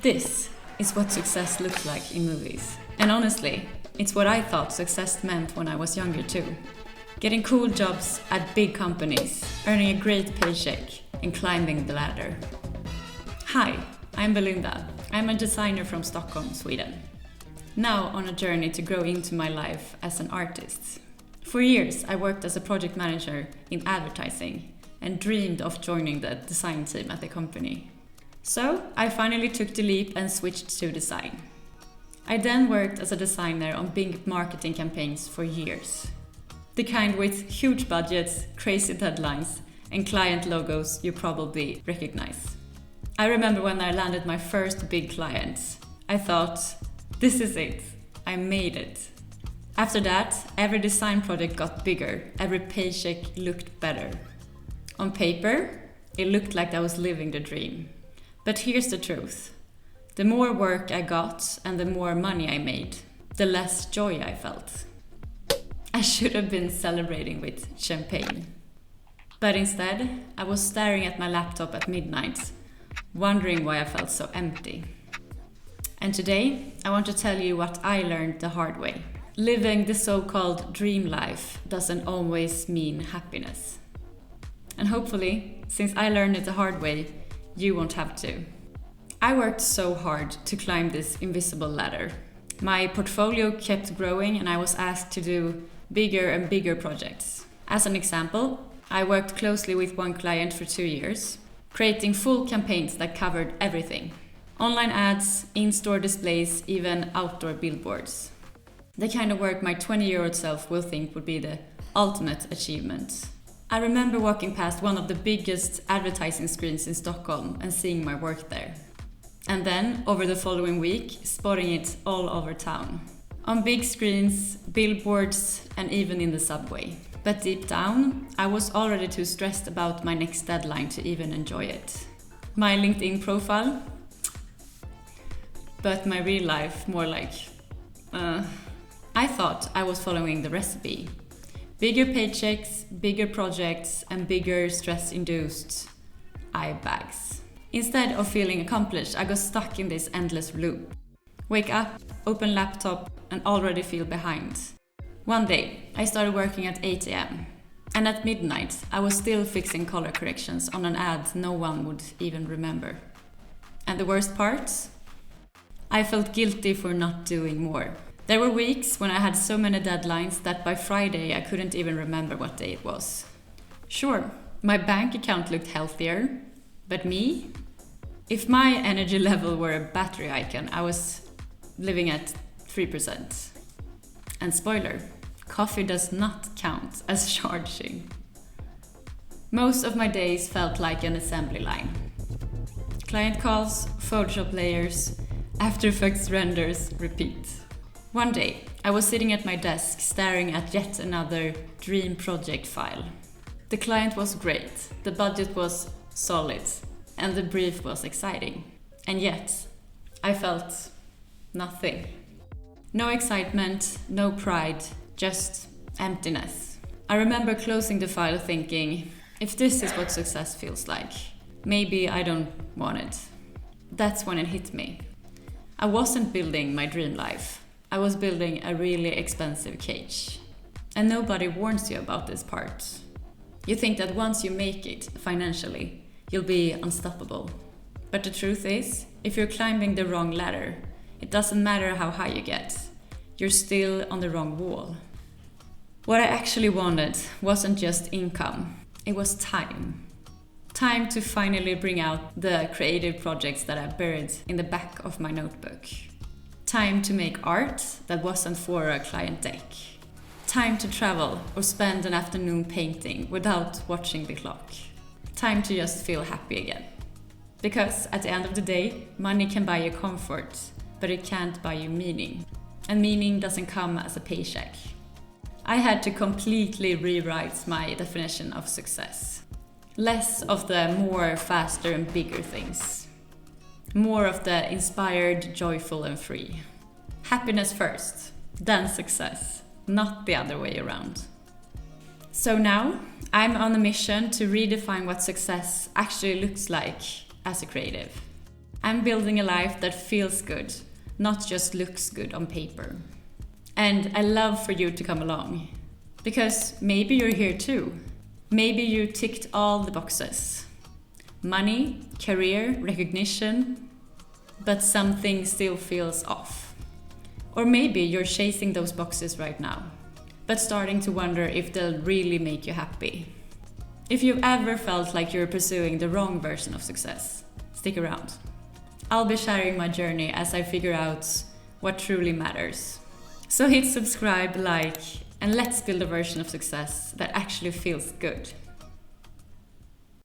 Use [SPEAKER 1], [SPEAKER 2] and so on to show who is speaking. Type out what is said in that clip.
[SPEAKER 1] This is what success looks like in movies. And honestly, it's what I thought success meant when I was younger too. Getting cool jobs at big companies, earning a great paycheck, and climbing the ladder. Hi, I'm Belinda. I'm a designer from Stockholm, Sweden. Now on a journey to grow into my life as an artist. For years, I worked as a project manager in advertising and dreamed of joining the design team at the company. So I finally took the leap and switched to design. I then worked as a designer on big marketing campaigns for years. The kind with huge budgets, crazy deadlines, and client logos you probably recognize. I remember when I landed my first big client. I thought, this is it, I made it. After that, every design project got bigger, every paycheck looked better. On paper, it looked like I was living the dream. But here's the truth. The more work I got and the more money I made, the less joy I felt. I should have been celebrating with champagne. But instead, I was staring at my laptop at midnight, wondering why I felt so empty. And today, I want to tell you what I learned the hard way. Living the so-called dream life doesn't always mean happiness. And hopefully, since I learned it the hard way, you won't have to. I worked so hard to climb this invisible ladder. My portfolio kept growing and I was asked to do bigger and bigger projects. As an example, I worked closely with one client for 2 years, creating full campaigns that covered everything. Online ads, in-store displays, even outdoor billboards. The kind of work my 20-year-old self will think would be the ultimate achievement. I remember walking past one of the biggest advertising screens in Stockholm and seeing my work there. And then, over the following week, spotting it all over town. On big screens, billboards, and even in the subway. But deep down, I was already too stressed about my next deadline to even enjoy it. My LinkedIn profile, but my real life more like... I thought I was following the recipe. Bigger paychecks, bigger projects, and bigger stress-induced eye bags. Instead of feeling accomplished, I got stuck in this endless loop. Wake up, open laptop, and already feel behind. One day, I started working at 8 a.m. And at midnight, I was still fixing color corrections on an ad no one would even remember. And the worst part? I felt guilty for not doing more. There were weeks when I had so many deadlines that by Friday I couldn't even remember what day it was. Sure, my bank account looked healthier, but me? If my energy level were a battery icon, I was living at 3%. And spoiler, coffee does not count as charging. Most of my days felt like an assembly line. Client calls, Photoshop layers, After Effects renders, repeat. One day, I was sitting at my desk staring at yet another dream project file. The client was great, the budget was solid, and the brief was exciting. And yet, I felt nothing. No excitement, no pride, just emptiness. I remember closing the file thinking, if this is what success feels like, maybe I don't want it. That's when it hit me. I wasn't building my dream life. I was building a really expensive cage. And nobody warns you about this part. You think that once you make it financially, you'll be unstoppable. But the truth is, if you're climbing the wrong ladder, it doesn't matter how high you get. You're still on the wrong wall. What I actually wanted wasn't just income, it was time. Time to finally bring out the creative projects that I buried in the back of my notebook. Time to make art that wasn't for a client deck. Time to travel or spend an afternoon painting without watching the clock. Time to just feel happy again. Because at the end of the day, money can buy you comfort, but it can't buy you meaning. And meaning doesn't come as a paycheck. I had to completely rewrite my definition of success. Less of the more, faster and bigger things. More of the inspired, joyful and free. Happiness first, then success, not the other way around. So now, I'm on a mission to redefine what success actually looks like as a creative. I'm building a life that feels good, not just looks good on paper. And I love for you to come along. Because maybe you're here too. Maybe you ticked all the boxes. Money, career, recognition, but something still feels off. Or maybe you're chasing those boxes right now, but starting to wonder if they'll really make you happy. If you've ever felt like you're pursuing the wrong version of success, stick around. I'll be sharing my journey as I figure out what truly matters. So hit subscribe, like, and let's build a version of success that actually feels good.